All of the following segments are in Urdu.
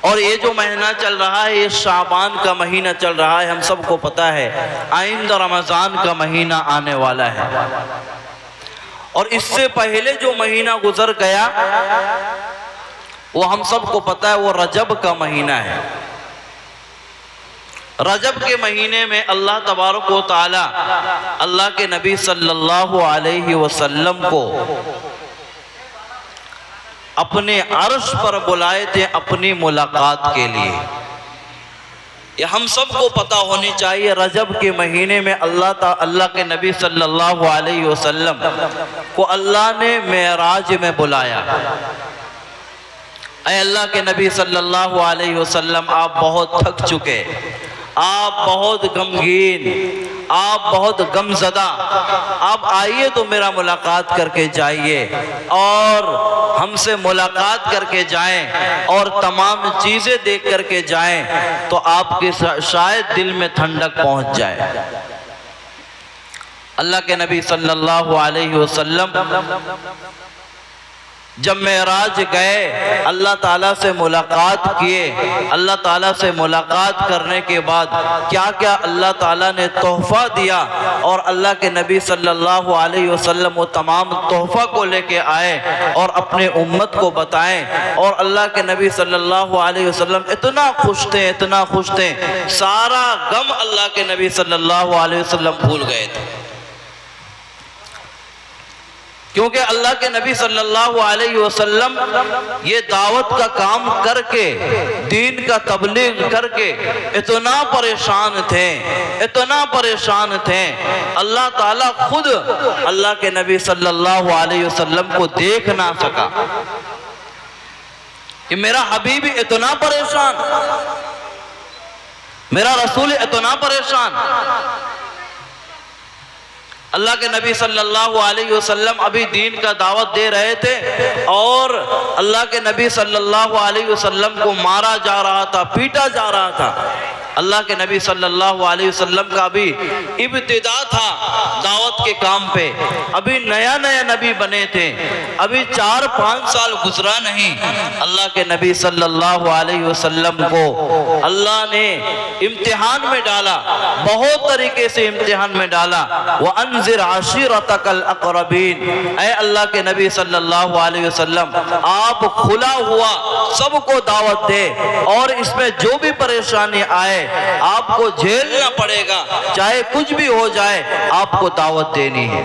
اور یہ جو مہینہ چل رہا ہے یہ شعبان کا مہینہ چل رہا ہے، ہم سب کو پتہ ہے آئندہ رمضان کا مہینہ آنے والا ہے، اور اس سے پہلے جو مہینہ گزر گیا وہ ہم سب کو پتہ ہے وہ رجب کا مہینہ ہے۔ رجب کے مہینے میں اللہ تبارک و تعالی اللہ کے نبی صلی اللہ علیہ وسلم کو اپنے عرش پر بلائے تھے اپنی ملاقات کے لیے۔ یہ ہم سب کو پتہ ہونی چاہیے رجب کے مہینے میں اللہ کے نبی صلی اللہ علیہ وسلم کو اللہ نے معراج میں بلایا۔ اے اللہ کے نبی صلی اللہ علیہ وسلم، آپ بہت تھک چکے، آپ بہت غمگین، آپ بہت غمزدہ، آپ آئیے تو میرا ملاقات کر کے جائیے، اور ہم سے ملاقات کر کے جائیں اور تمام چیزیں دیکھ کر کے جائیں تو آپ کے شاید دل میں ٹھنڈک پہنچ جائے۔ اللہ کے نبی صلی اللہ علیہ وسلم جب معراج گئے، اللہ تعالیٰ سے ملاقات کیے، اللہ تعالیٰ سے ملاقات کرنے کے بعد کیا کیا اللہ تعالیٰ نے تحفہ دیا، اور اللہ کے نبی صلی اللہ علیہ وسلم وہ تمام تحفہ کو لے کے آئے اور اپنے امت کو بتائیں، اور اللہ کے نبی صلی اللہ علیہ وسلم اتنا خوش تھے، اتنا خوش تھے، سارا غم اللہ کے نبی صلی اللہ علیہ وسلم بھول گئے تھے، کیونکہ اللہ کے نبی صلی اللہ علیہ وسلم یہ دعوت کا کام کر کے، دین کا تبلیغ کر کے اتنا پریشان تھے، اتنا پریشان تھے، اللہ تعالیٰ خود اللہ کے نبی صلی اللہ علیہ وسلم کو دیکھ نہ سکا کہ میرا حبیب اتنا پریشان، میرا رسول اتنا پریشان۔ اللہ کے نبی صلی اللہ علیہ وسلم ابھی دین کا دعوت دے رہے تھے، اور اللہ کے نبی صلی اللہ علیہ وسلم کو مارا جا رہا تھا، پیٹا جا رہا تھا۔ اللہ کے نبی صلی اللہ علیہ وسلم کا ابھی ابتدا تھا دعوت کے کام پہ، ابھی نیا نبی بنے تھے، ابھی 4-5 سال گزرا نہیں۔ اللہ کے نبی صلی اللہ علیہ وسلم کو اللہ نے امتحان میں ڈالا، بہت طریقے سے امتحان میں ڈالا۔ وَأَنذِرْ عَشِيرَتَكَ الْأَقْرَبِينَ، اے اللہ کے نبی صلی اللہ علیہ وسلم، آپ کھلا ہوا سب کو دعوت دے، اور اس میں جو بھی پریشانی آئے آپ کو جھیلنا پڑے گا، چاہے کچھ بھی ہو جائے آپ کو دعوت دینی ہے۔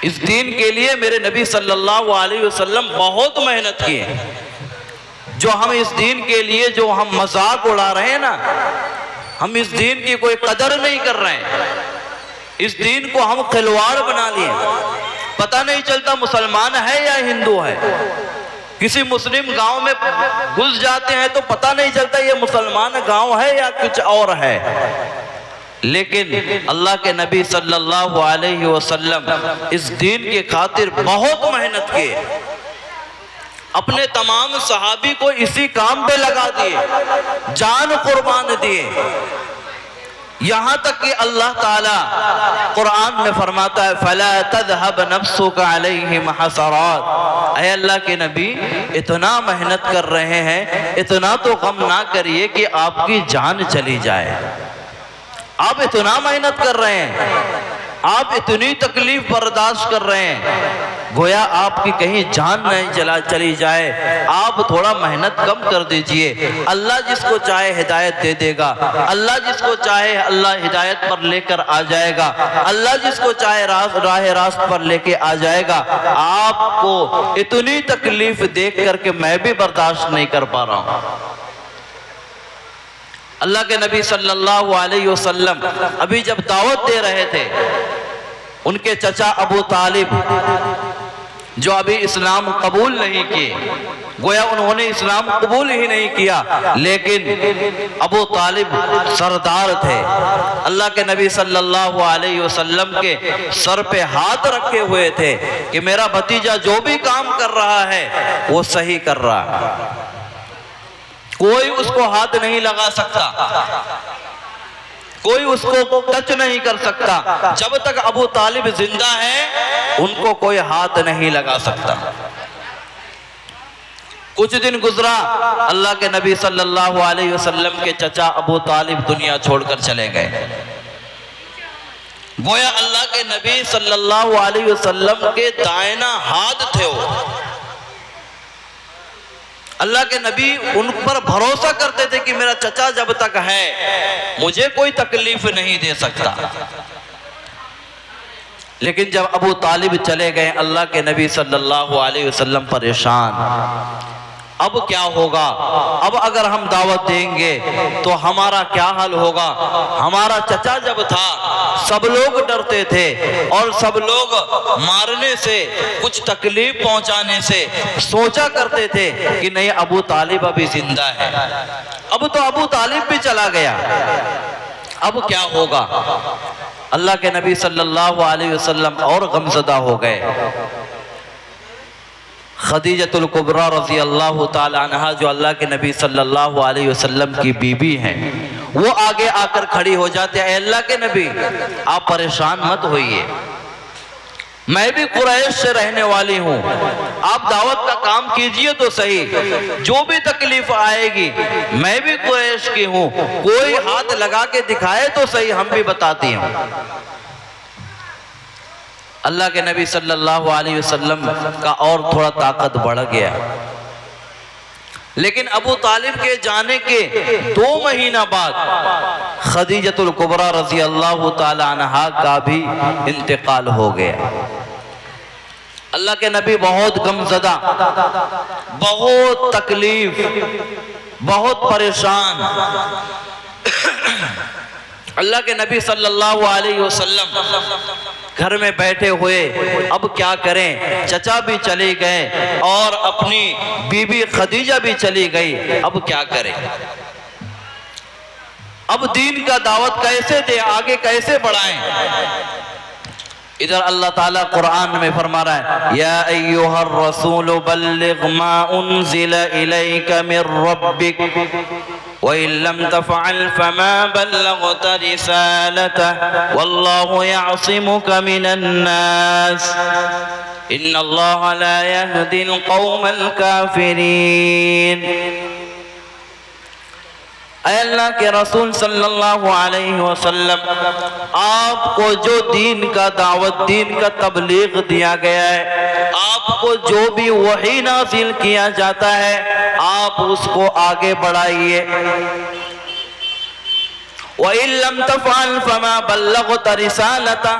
اس دین کے لیے میرے نبی صلی اللہ علیہ وسلم بہت محنت کی ہے۔ جو ہم اس دین کے لیے جو ہم مذاق اڑا رہے ہیں نا، ہم اس دین کی کوئی قدر نہیں کر رہے ہیں، اس دین کو ہم کھلواڑ بنا لیے، پتہ نہیں چلتا مسلمان ہے یا ہندو ہے۔ کسی مسلم گاؤں میں گھس جاتے ہیں تو پتہ نہیں چلتا یہ مسلمان گاؤں ہے یا کچھ اور ہے، لیکن اللہ کے نبی صلی اللہ علیہ وسلم اس دین کے خاطر بہت محنت کی، اپنے تمام صحابی کو اسی کام پہ لگا دیے، جان قربان دیے، یہاں تک کہ اللہ تعالیٰ قرآن میں فرماتا ہے فَلَا تَذْهَبْ نَفْسُكَ عَلَيْهِمْ حَسَرَاتٍ، اے اللہ کے نبی اتنا محنت کر رہے ہیں، اتنا تو غم نہ کریے کہ آپ کی جان چلی جائے۔ آپ اتنا محنت کر رہے ہیں، آپ اتنی تکلیف برداشت کر رہے ہیں، گویا آپ کی کہیں جان نہیں چلی جائے، آپ تھوڑا محنت کم کر دیجئے۔ اللہ جس کو چاہے ہدایت دے دے گا، اللہ جس کو چاہے اللہ ہدایت پر لے کر آ جائے گا، اللہ جس کو چاہے راہ راست پر لے کے آ جائے گا۔ آپ کو اتنی تکلیف دیکھ کر کے میں بھی برداشت نہیں کر پا رہا ہوں۔ اللہ کے نبی صلی اللہ علیہ وسلم ابھی جب دعوت دے رہے تھے، ان کے چچا ابو طالب جو ابھی اسلام قبول نہیں کیے، گویا انہوں نے اسلام قبول ہی نہیں کیا، لیکن ابو طالب سردار تھے، اللہ کے نبی صلی اللہ علیہ وسلم کے سر پہ ہاتھ رکھے ہوئے تھے کہ میرا بھتیجا جو بھی کام کر رہا ہے وہ صحیح کر رہا ہے، کوئی اس کو ہاتھ نہیں لگا سکتا، کوئی اس کو ٹچ نہیں کر سکتا، جب تک ابو طالب زندہ ہے ان کو کوئی ہاتھ نہیں لگا سکتا۔ کچھ دن گزرا، اللہ کے نبی صلی اللہ علیہ وسلم کے چچا ابو طالب دنیا چھوڑ کر چلے گئے۔ گویا اللہ کے نبی صلی اللہ علیہ وسلم کے دائنا ہاتھ تھے وہ۔ اللہ کے نبی ان پر بھروسہ کرتے تھے کہ میرا چچا جب تک ہے مجھے کوئی تکلیف نہیں دے سکتا۔ لیکن جب ابو طالب چلے گئے، اللہ کے نبی صلی اللہ علیہ وسلم پریشان، اب کیا ہوگا؟ اب اگر ہم دعوت دیں گے تو ہمارا کیا حل ہوگا؟ ہمارا چچا جب تھا سب لوگ ڈرتے تھے اور سب لوگ مارنے سے، کچھ تکلیف پہنچانے سے سوچا کرتے تھے کہ نہیں ابو طالب ابھی زندہ ہے۔ اب تو ابو طالب بھی چلا گیا، اب کیا ہوگا؟ اللہ کے نبی صلی اللہ علیہ وسلم اور غمزدہ ہو گئے۔ خدیجۃ الکبریٰ رضی اللہ تعالی عنہا جو اللہ کے نبی صلی اللہ علیہ وسلم کی بیوی ہیں، وہ آگے آ کر کھڑی ہو جاتے ہیں، اے اللہ کے نبی آپ پریشان مت ہوئیے، میں بھی قریش سے رہنے والی ہوں، آپ دعوت کا کام کیجئے تو صحیح، جو بھی تکلیف آئے گی میں بھی قریش کی ہوں، کوئی ہاتھ لگا کے دکھائے تو صحیح، ہم بھی بتاتی ہوں۔ اللہ کے نبی صلی اللہ علیہ وسلم کا اور تھوڑا طاقت بڑھ گیا، لیکن ابو طالب کے جانے کے 2 مہینہ بعد خدیجۃ الکبریٰ رضی اللہ تعالی عنہا کا بھی انتقال ہو گیا۔ اللہ کے نبی بہت غمزدہ، بہت تکلیف، بہت پریشان۔ اللہ کے نبی صلی اللہ علیہ وسلم گھر میں بیٹھے ہوئے، اب کیا کریں؟ چچا بھی چلے گئے اور اپنی بیوی خدیجہ بھی چلی گئی، اب کیا کریں؟ اب دین کا دعوت کیسے دیں، آگے کیسے بڑھائیں؟ ادھر اللہ تعالیٰ قرآن میں فرما رہا ہے، یا ایھا الرسول بلغ ما انزل الیک من ربک وَإِن لَّمْ تَفْعَلْ فَمَا بَلَّغْتَ رِسَالَتَهُ وَاللَّهُ يَعْصِمُكَ مِنَ النَّاسِ إِنَّ اللَّهَ لَا يَهْدِي الْقَوْمَ الْكَافِرِينَ۔ اے اللہ کے رسول صلی اللہ علیہ وسلم، آپ کو جو دین کا دعوت، دین کا تبلیغ دیا گیا ہے، آپ کو جو بھی وحی نازل کیا جاتا ہے، آپ اس کو آگے بڑھائیے۔ وَإِن لَّمْ تَفْعَلْ فَمَا بَلَّغْتَ رِسَالَتَهُ،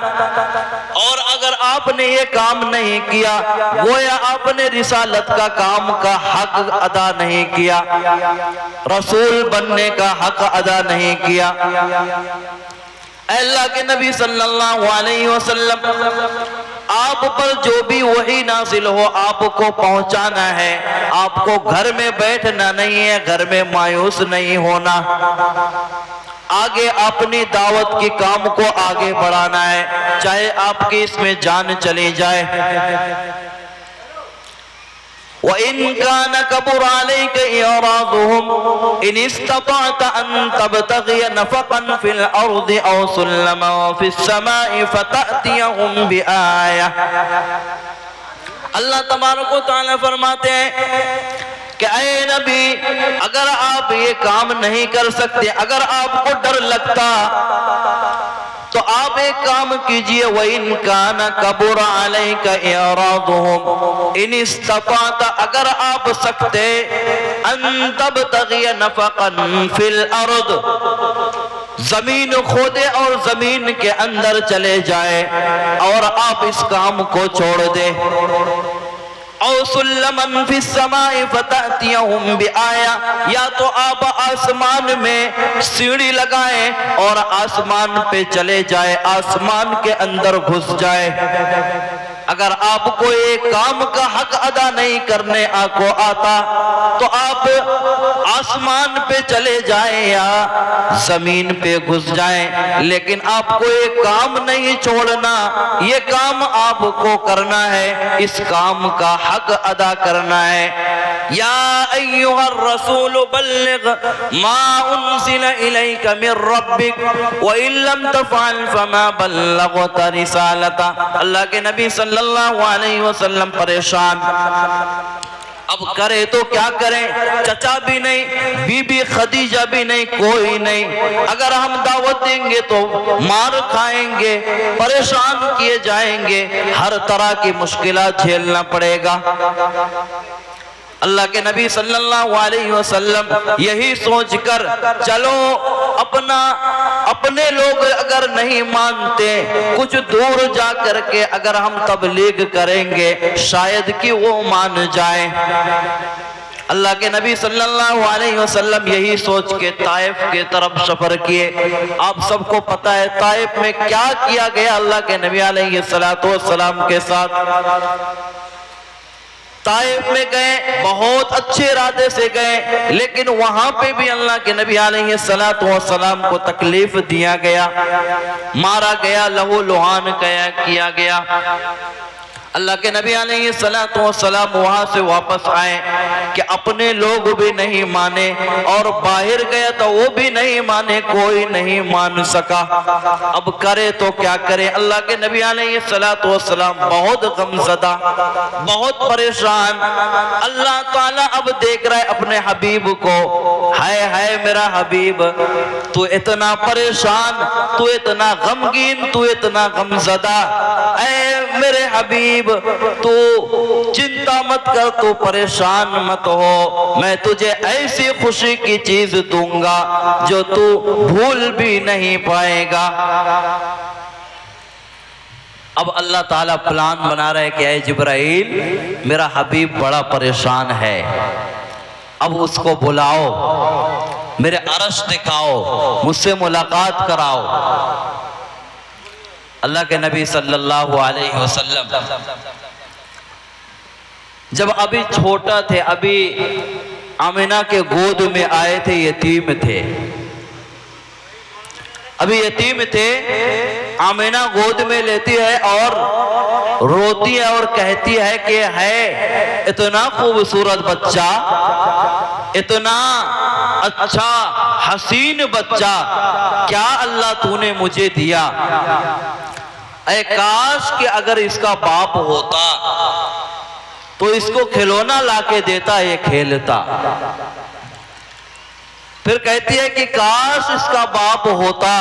اور اگر آپ نے یہ کام نہیں کیا گویا آپ نے رسالت کا کام کا حق ادا نہیں کیا، رسول بننے کا حق ادا نہیں کیا۔ اے اللہ کے نبی صلی اللہ علیہ وسلم، آپ پر جو بھی وحی نازل ہو آپ کو پہنچانا ہے، آپ کو گھر میں بیٹھنا نہیں ہے، گھر میں مایوس نہیں ہونا، آگے اپنی دعوت کی کام کو آگے بڑھانا ہے، چاہے آپ کی اس میں جان چلی جائے۔ وَإِن كَانَ كَبُرَ عَلَيْكَ إِعْرَاضُهُمْ إِنِ اسْتَطَعْتَ أَن تَبْتَغِيَ نَفَقًا فِي الْأَرْضِ أَوْ سُلَّمًا فِي السَّمَاءِ فَتَأْتِيَهُمْ بِآيَةٍ۔ اللہ تبارک و تعالیٰ فرماتے ہیں کہ اے نبی، اگر آپ یہ کام نہیں کر سکتے، اگر آپ کو ڈر لگتا تو آپ ایک کام کیجئے، وَإِن كَانَ كَبُرَ عَلَيْكَ إِعْرَاضُهُمْ إِنِ اسْتَطَعْتَ، اگر آپ سکتے، أَن تَبْتَغِيَ نَفَقًا فِي الْأَرْضِ، زمین کھودے اور زمین کے اندر چلے جائے اور آپ اس کام کو چھوڑ دیں، او سلمن فی السماء فتأتیہم بآیہ، یا تو آپ آسمان میں سیڑھی لگائیں اور آسمان پہ چلے جائے، آسمان کے اندر گھس جائے۔ اگر آپ کو ایک کام کا حق ادا نہیں کرنے کو آتا تو آپ آسمان پہ چلے جائیں یا زمین پہ گھس جائیں، لیکن آپ کو ایک کام نہیں چھوڑنا، یہ کام آپ کو کرنا ہے، اس کام کا حق ادا کرنا ہے۔ یا ایھا الرسول بلغ ما انزل الیک من ربک وان لم تفعل فما بلغت رسالتہ۔ اللہ کے نبی صلی اللہ علیہ وسلم پریشان، اب کرے تو کیا کریں، چچا بھی نہیں، بی بی خدیجہ بھی نہیں، کوئی نہیں۔ اگر ہم دعوت دیں گے تو مار کھائیں گے، پریشان کیے جائیں گے، ہر طرح کی مشکلات جھیلنا پڑے گا۔ اللہ کے نبی صلی اللہ علیہ وسلم یہی سوچ کر چلو اپنے لوگ اگر نہیں مانتے، کچھ دور جا کر کے اگر ہم تبلیغ کریں گے شاید کہ وہ مان جائیں۔ اللہ کے نبی صلی اللہ علیہ وسلم یہی سوچ کے طائف کے طرف سفر کیے۔ آپ سب کو پتہ ہے طائف میں کیا کیا گیا اللہ کے نبی علیہ السلام کے ساتھ۔ طائف میں گئے، بہت اچھے ارادے سے گئے، لیکن وہاں پہ بھی اللہ کے نبی علیہ السلام کو تکلیف دیا گیا، مارا گیا، لہو لہان کیا گیا۔ اللہ کے نبی علیہ السلام وہاں سے واپس آئے کہ اپنے لوگ بھی نہیں مانے، اور باہر گیا تو وہ بھی نہیں مانے، کوئی نہیں مان سکا۔ اب کرے تو کیا کرے، اللہ کے نبی علیہ السلام بہت غمزدہ، بہت پریشان۔ اللہ تعالیٰ اب دیکھ رہا ہے اپنے حبیب کو، ہائے میرا حبیب، تو اتنا پریشان، تو اتنا غمگین، تو اتنا غمزدہ، اے میرے حبیب تو چنتا مت کر، تو پریشان مت ہو، میں تجھے ایسی خوشی کی چیز دوں گا جو تو بھول بھی نہیں پائے گا۔ اب اللہ تعالیٰ پلان بنا رہا ہے کہ اے جبرائیل، میرا حبیب بڑا پریشان ہے، اب اس کو بلاؤ، میرے عرش دکھاؤ، مجھ سے ملاقات کراؤ۔ اللہ کے نبی صلی اللہ علیہ وسلم جب ابھی چھوٹا تھے، ابھی آمنہ کے گود میں آئے تھے، یتیم تھے، ابھی یتیم تھے، آمنہ گود میں لیتی ہے اور روتی ہے اور کہتی ہے کہ ہے اتنا خوبصورت بچہ، اتنا اچھا حسین بچہ، کیا اللہ تو نے مجھے دیا، اے کاش کہ اگر اس کا باپ ہوتا تو اس کو کھلونا لا کے دیتا، یہ کھیلتا۔ پھر کہتی ہے کہ کاش اس کا باپ ہوتا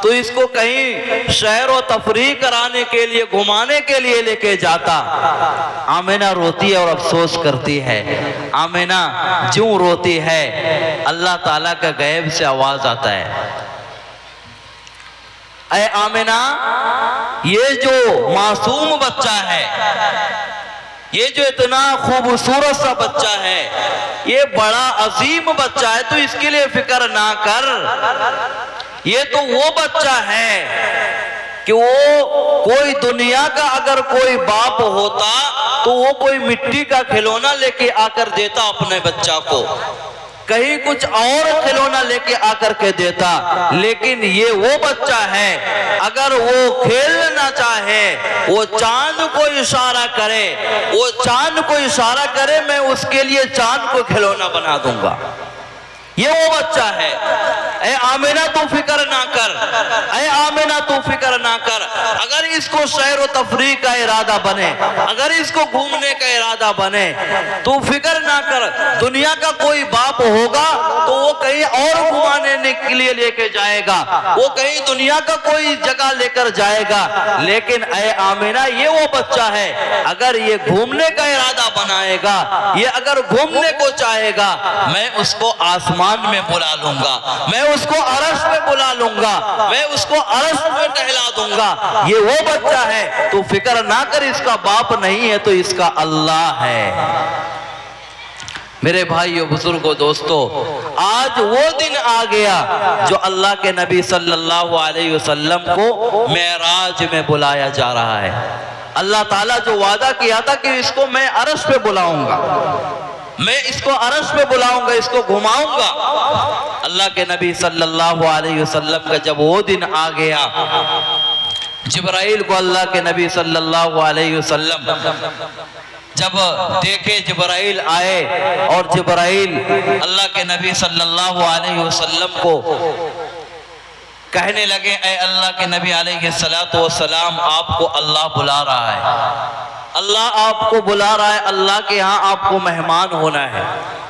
تو اس کو کہیں شہر و تفریح کرانے کے لیے، گھمانے کے لیے لے کے جاتا۔ آمنہ روتی ہے اور افسوس کرتی ہے۔ آمنہ جوں روتی ہے، اللہ تعالیٰ کا غیب سے آواز آتا ہے، اے آمنہ، یہ جو معصوم بچہ ہے، یہ جو اتنا خوبصورت سا بچہ ہے، یہ بڑا عظیم بچہ ہے، تو اس کے لیے فکر نہ کر، یہ تو وہ بچہ ہے کہ وہ کوئی دنیا کا اگر کوئی باپ ہوتا تو وہ کوئی مٹی کا کھلونا لے کے آ کر دیتا اپنے بچہ کو، کہیں کچھ اور کھلونا لے کے آ کر کے دیتا، لیکن یہ وہ بچہ ہے اگر وہ کھیلنا چاہے، وہ چاند کو اشارہ کرے، وہ چاند کو اشارہ کرے، میں اس کے لیے چاند کو کھلونا بنا دوں گا، یہ وہ بچہ ہے۔ اے آمنہ تو فکر نہ کر، اے آمنہ تو فکر نہ کر، اگر اس کو سیر و تفریح کا ارادہ بنے، اگر اس کو گھومنے کا ارادہ بنے، تو فکر نہ کر، دنیا کا کوئی باپ ہوگا تو وہ کہیں اور گھمانے کے لیے لے کے جائے گا، وہ کہیں دنیا کا کوئی جگہ لے کر جائے گا، لیکن اے آمنہ یہ وہ بچہ ہے اگر یہ گھومنے کا ارادہ بنائے گا، یہ اگر گھومنے کو چاہے گا، میں اس کو آسمان میں بلا لوں گا، میں اس کو عرش میں بلا لوں گا، میں اس کو عرش میں ٹہلا دوں گا، یہ وہ بچہ ہے، تو فکر نہ کر، اس کا باپ نہیں ہے تو اس کا اللہ ہے۔ میرے بھائیو، بزرگو، دوستو، آج وہ دن آ گیا جو اللہ کے نبی صلی اللہ علیہ وسلم کو معراج میں بلایا جا رہا ہے۔ اللہ تعالیٰ جو وعدہ کیا تھا کہ اس کو میں عرش پہ بلاؤں گا، میں اس کو عرش پہ بلاؤں گا، اس کو گھماؤں گا، اللہ کے نبی صلی اللہ علیہ وسلم کا جب وہ دن آ گیا، جبرائیل کو اللہ کے نبی صلی اللہ علیہ وسلم جب دیکھے، جبرائیل آئے اور جبرائیل اللہ کے نبی صلی اللہ علیہ وسلم کو کہنے لگے، اے اللہ کے نبی علیہ السلام، آپ کو اللہ بلا رہا ہے، اللہ آپ کو بلا رہا ہے، اللہ کے ہاں آپ کو مہمان ہونا ہے۔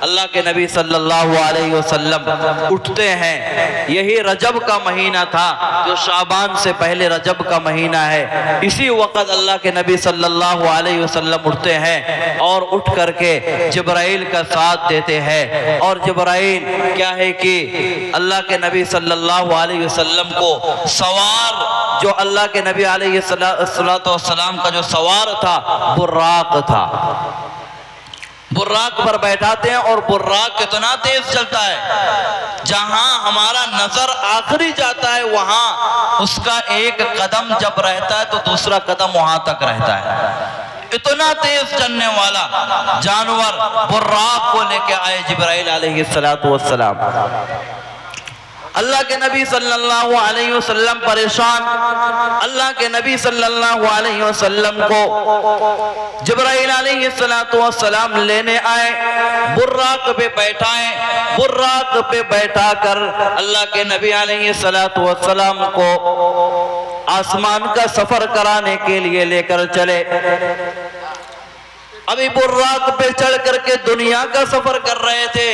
اللہ کے نبی صلی اللہ علیہ وسلم اٹھتے ہیں، یہی رجب کا مہینہ تھا جو شعبان سے پہلے رجب کا مہینہ ہے، اسی وقت اللہ کے نبی صلی اللہ علیہ وسلم اٹھتے ہیں اور اٹھ کر کے جبرائیل کا ساتھ دیتے ہیں، اور جبرائیل کیا ہے کہ اللہ کے نبی صلی اللہ علیہ وسلم کو سوار، جو اللہ کے نبی علیہ السلام کا جو سوار تھا براق تھا، براق پر بیٹھاتے ہیں، اور براق کتنا تیز چلتا ہے، جہاں ہمارا نظر آخری جاتا ہے وہاں اس کا ایک قدم جب رہتا ہے تو دوسرا قدم وہاں تک رہتا ہے۔ اتنا تیز چلنے والا جانور براق کو لے کے آئے جبرائیل علیہ السلام۔ اللہ کے نبی صلی اللہ علیہ وسلم پریشان، اللہ کے نبی صلی اللہ علیہ وسلم کو جبرائیل علیہ السلام لینے آئے، براق پہ بیٹھائے، براق پہ بیٹھا کر اللہ کے نبی علیہ السلام کو آسمان کا سفر کرانے کے لیے لے کر چلے۔ ابھی براق پہ چڑھ کر کے دنیا کا سفر کر رہے تھے،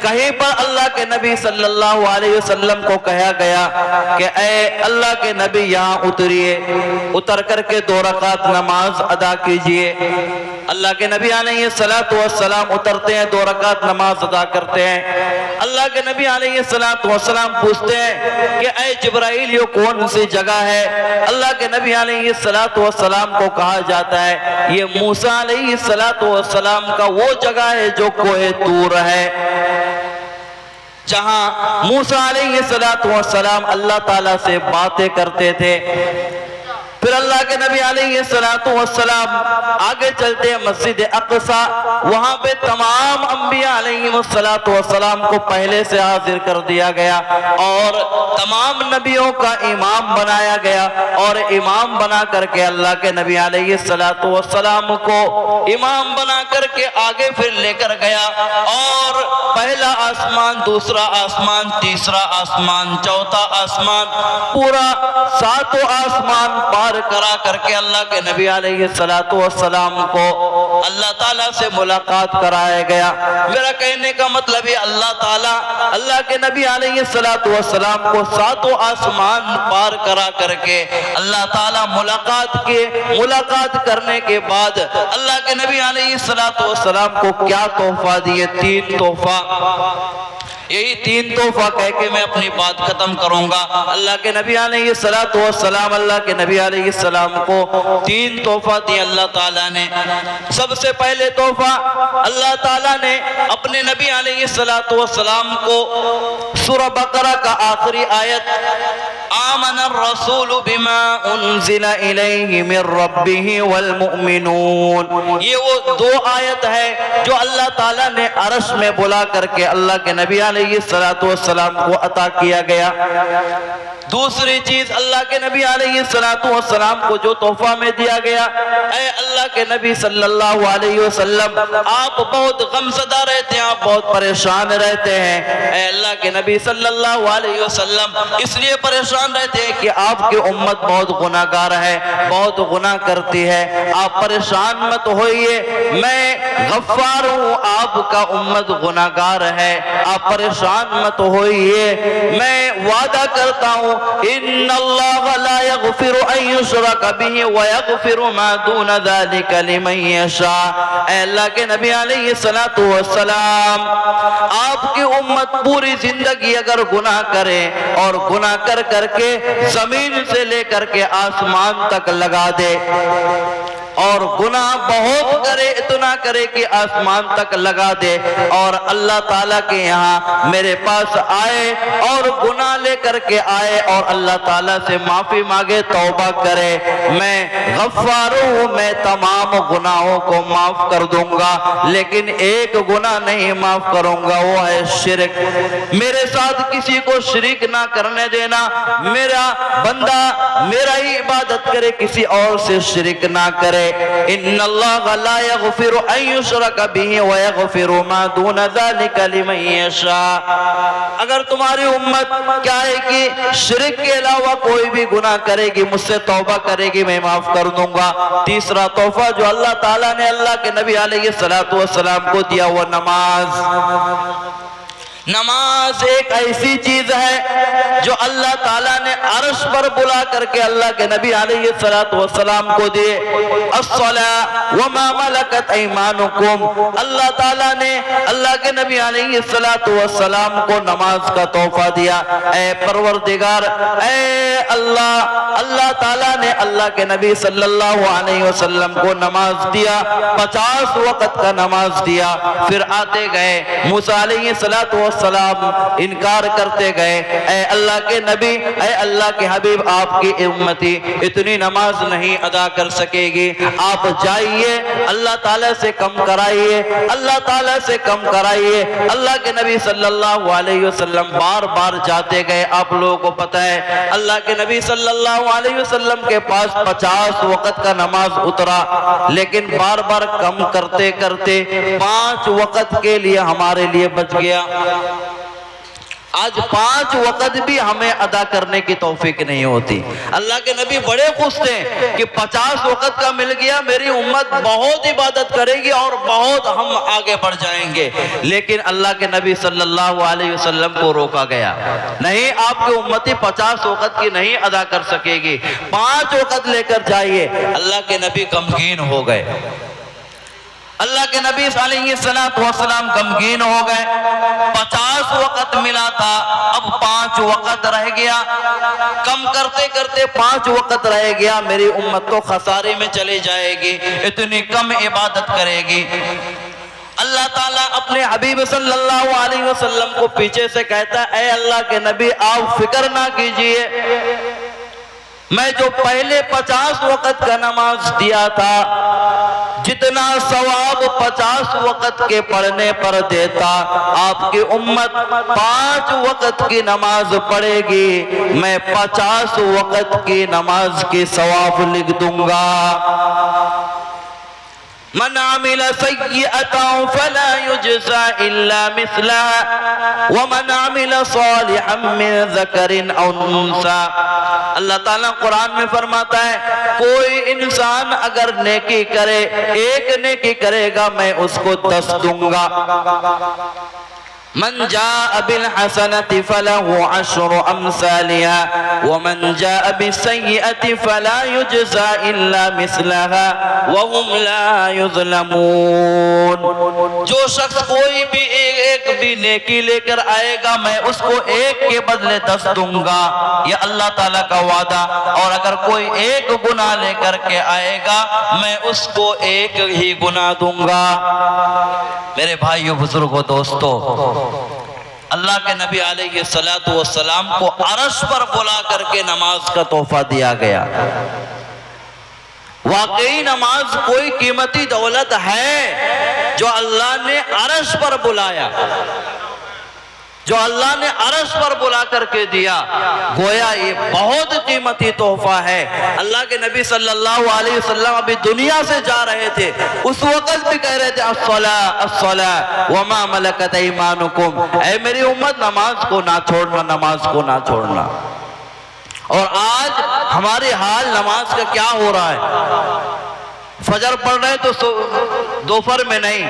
کہیں پر اللہ کے نبی صلی اللہ علیہ وسلم کو کہا گیا کہ اے اللہ کے نبی یہاں اتریے، اتر کر کے 2 رکعت نماز ادا کیجئے۔ اللہ کے نبی علیہ السلام اترتے ہیں، 2 رکعت نماز ادا کرتے ہیں۔ اللہ کے نبی علیہ السلام پوچھتے ہیں کہ اے جبرائیل یہ کون سی جگہ ہے؟ اللہ کے نبی علیہ السلام کو کہا جاتا ہے یہ موسیٰ علیہ السلام کا وہ جگہ ہے جو کوہ طور ہے، جہاں موسیٰ علیہ السلام اللہ تعالیٰ سے باتیں کرتے تھے۔ پھر اللہ کے نبی علیہ السلام آگے چلتے ہیں مسجد اقصی، وہاں پہ تمام انبیاء علیہ السلام کو پہلے سے حاضر کر دیا گیا اور تمام نبیوں کا امام بنایا گیا، اور امام بنا کر کے اللہ کے نبی علیہ السلام کو امام بنا کر کے آگے پھر لے کر گیا، اور پہلا آسمان، دوسرا آسمان، تیسرا آسمان، چوتھا آسمان، پورا 7 آسمان پار کرا کر کے اللہ کے نبی علیہ السلام کو اللہ تعالیٰ سے ملاقات کرایا گیا۔ میرا کہنے کا مطلب ہے اللہ تعالیٰ اللہ کے نبی علیہ السلام کو 7 آسمان پار کرا کر کے اللہ تعالیٰ ملاقات کرنے کے بعد اللہ کے نبی علیہ السلام کو کیا تحفہ دیے؟ 3 تحفہ۔ یہی 3 تحفہ کہہ کے میں اپنی بات ختم کروں گا۔ اللہ کے نبی علیہ السلام اللہ کے نبی علیہ السلام کو 3 تحفہ دی اللہ تعالیٰ نے۔ سب سے پہلے تحفہ اللہ تعالیٰ نے اپنے نبی علیہ السلام کو سورہ بقرہ کا آخری آیت آمن الرسول بما انزل الیہ من ربہ والمؤمنون، یہ وہ 2 آیت ہے جو اللہ تعالیٰ نے عرش میں بلا کر کے اللہ کے نبی علیہ السلام کو عطا کیا گیا۔ دوسری چیز اللہ کے نبی علیہ السلام کو جو تحفہ میں دیا گیا، اے اللہ کے نبی صلی اللہ علیہ وسلم آپ بہت غمزدہ رہتے ہیں، آپ بہت پریشان رہتے ہیں۔ اے اللہ کے نبی صلی اللہ علیہ وسلم اس لیے پریشان رہتے ہیں کہ آپ کی امت بہت گناہگار ہے، بہت گناہ کرتی ہے، آپ پریشان مت ہوئیے، میں غفار ہوں، آپ کا امت گناہگار ہے، آپ پریشان مت ہوئیے، میں وعدہ کرتا ہوں ان اللہ لا یغفر ان یشرک بہ ویغفر ما دون ذلک لمن یشاء۔ اے اللہ کے نبی علیہ السلام آپ کی امت پوری زندگی اگر گناہ کرے اور گناہ کر کر کے زمین سے لے کر کے آسمان تک لگا دے، اور گناہ بہت کرے، اتنا کرے کہ آسمان تک لگا دے، اور اللہ تعالیٰ کے یہاں میرے پاس آئے اور گناہ لے کر کے آئے اور اللہ تعالیٰ سے معافی مانگے، توبہ کرے، میں غفار ہوں، میں تمام گناہوں کو معاف کر دوں گا، لیکن ایک گناہ نہیں معاف کروں گا، وہ ہے شرک۔ میرے ساتھ کسی کو شریک نہ کرنے دینا، میرا بندہ میرا ہی عبادت کرے، کسی اور سے شرک نہ کرے۔ گئے ان اللہ لا یغفر ان یشرک بہ ویغفر ما دون ذلک لمن یشاء. اگر تمہاری امت کیا ہے کہ شرک کے علاوہ کوئی بھی گناہ کرے گی، مجھ سے توبہ کرے گی، میں معاف کر دوں گا. تیسرا تحفہ جو اللہ تعالیٰ نے اللہ کے نبی علیہ السلام کو دیا وہ نماز. نماز ایک ایسی چیز ہے جو اللہ تعالیٰ نے عرش پر بلا کر کے اللہ کے نبی علیہ السلام کو دیے. الصلاۃ وما ملکت ایمانکم، اللہ تعالیٰ نے اللہ کے نبی علیہ السلام کو نماز کا تحفہ دیا. اے پروردگار، اے اللہ تعالیٰ نے اللہ کے نبی صلی اللہ علیہ وسلم کو نماز دیا، 50 وقت کا نماز دیا. پھر آتے گئے موسیٰ علیہ السلام انکار کرتے گئے. اے اللہ کے نبی، اے اللہ کے حبیب، آپ کی امتی اتنی نماز نہیں ادا کر سکے گی، آپ جائیے اللہ تعالیٰ سے کم کرائیے، اللہ تعالیٰ سے کم کرائیے. اللہ کے نبی صلی اللہ علیہ وسلم بار بار جاتے گئے. آپ لوگوں کو پتہ ہے اللہ کے نبی صلی اللہ علیہ وسلم کے پاس 50 وقت کا نماز اترا، لیکن بار بار کم کرتے کرتے 5 وقت کے لیے ہمارے لیے بچ گیا. آج 5 وقت بھی ہمیں ادا کرنے کی توفیق نہیں ہوتی. اللہ کے نبی بڑے خوش تھے کہ 50 وقت کا مل گیا، میری امت بہت عبادت کرے گی اور بہت ہم آگے بڑھ جائیں گے. لیکن اللہ کے نبی صلی اللہ علیہ وسلم کو روکا گیا، نہیں، آپ کی امتی 50 وقت کی نہیں ادا کر سکے گی، 5 وقت لے کر جائیے. اللہ کے نبی غمگین ہو گئے. اللہ کے نبی علیہ السلام غمگین ہو گئے. 50 وقت ملا تھا، اب 5 وقت رہ گیا. کم کرتے کرتے 5 وقت رہ گیا. میری امت تو خسارے میں چلے جائے گی، اتنی کم عبادت کرے گی. اللہ تعالیٰ اپنے حبیب صلی اللہ علیہ وسلم کو پیچھے سے کہتا ہے، اے اللہ کے نبی آپ فکر نہ کیجئے، میں جو پہلے 50 وقت کا نماز دیا تھا جتنا ثواب 50 وقت کے پڑھنے پر دیتا، آپ کی امت 5 وقت کی نماز پڑھے گی، میں 50 وقت کی نماز کی ثواب لکھ دوں گا. من عمل سیئة فلا يجزى إلا مثلها ومن عمل صالحا من ذکر او انثى. اللہ تعالیٰ قرآن میں فرماتا ہے کوئی انسان اگر نیکی کرے، ایک نیکی کرے گا میں اس کو 10 دوں گا. من جاء بالحسنة فله 10 أمثالها ومن جاء بالسيئة فلا يجزى إلا مثلها وهم لا يظلمون. جو شخص کوئی بھی ایک بھی نیکی لے کر آئے گا میں اس کو ایک کے بدلے 10 دوں گا، یہ اللہ تعالیٰ کا وعدہ. اور اگر کوئی ایک گناہ لے کر کے آئے گا میں اس کو ایک ہی گناہ دوں گا. میرے بھائیو، بزرگوں، دوستو، اللہ کے نبی علیہ السلام کو عرش پر بلا کر کے نماز کا تحفہ دیا گیا. واقعی نماز کوئی قیمتی دولت ہے جو اللہ نے عرش پر بلایا، جو اللہ نے عرش پر بلا کر کے دیا. گویا یہ بہت قیمتی تحفہ ہے. اللہ کے نبی صلی اللہ علیہ وسلم ابھی دنیا سے جا رہے تھے، اس وقت بھی کہہ رہے تھے الصلاۃ الصلاۃ وما ملکت ایمانکم، اے میری امت نماز کو نہ چھوڑنا، نماز کو نہ چھوڑنا. اور آج ہماری حال نماز کا کیا ہو رہا ہے؟ فجر پڑھ رہے ہیں تو دوپہر میں نہیں،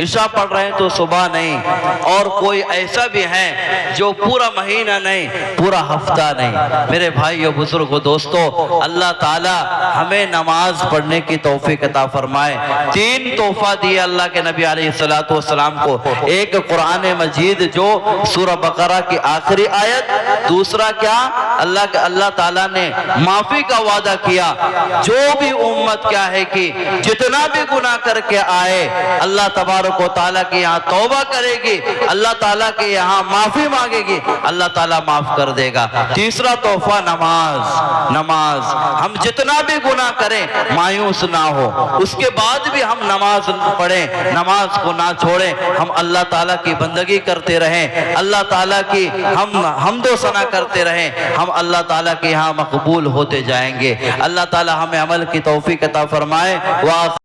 عشاء پڑھ رہے ہیں تو صبح نہیں، اور کوئی ایسا بھی ہے جو پورا مہینہ نہیں، پورا ہفتہ نہیں. میرے بھائیو، بزرگو، دوستو، اللہ تعالی ہمیں نماز پڑھنے کی توفیق عطا فرمائے. 3 تحفہ دیے اللہ کے نبی علیہ السلام کو. ایک قرآن مجید جو سورہ بقرہ کی آخری آیت، دوسرا کیا، اللہ تعالیٰ نے معافی کا وعدہ کیا. جو بھی امت کیا ہے کہ جتنا بھی گناہ کر کے کے آئے اللہ تبارک و تعالیٰ کے یہاں توبہ کرے گی، اللہ تعالیٰ کے یہاں معافی مانگے گی، اللہ تعالیٰ معاف کر دے گا۔ تیسرا تحفہ نماز۔ ہم جتنا بھی گناہ کریں مایوس نہ ہو، اس کے بعد بھی ہم نماز پڑھیں، نماز کو نہ چھوڑیں، ہم اللہ تعالیٰ کی بندگی کرتے رہیں، اللہ تعالیٰ کی ہم حمد و ثنا کرتے رہیں، ہم اللہ تعالیٰ کے یہاں مقبول ہوتے جائیں گے۔ اللہ تعالیٰ ہمیں عمل کی توفیق عطا فرمائے۔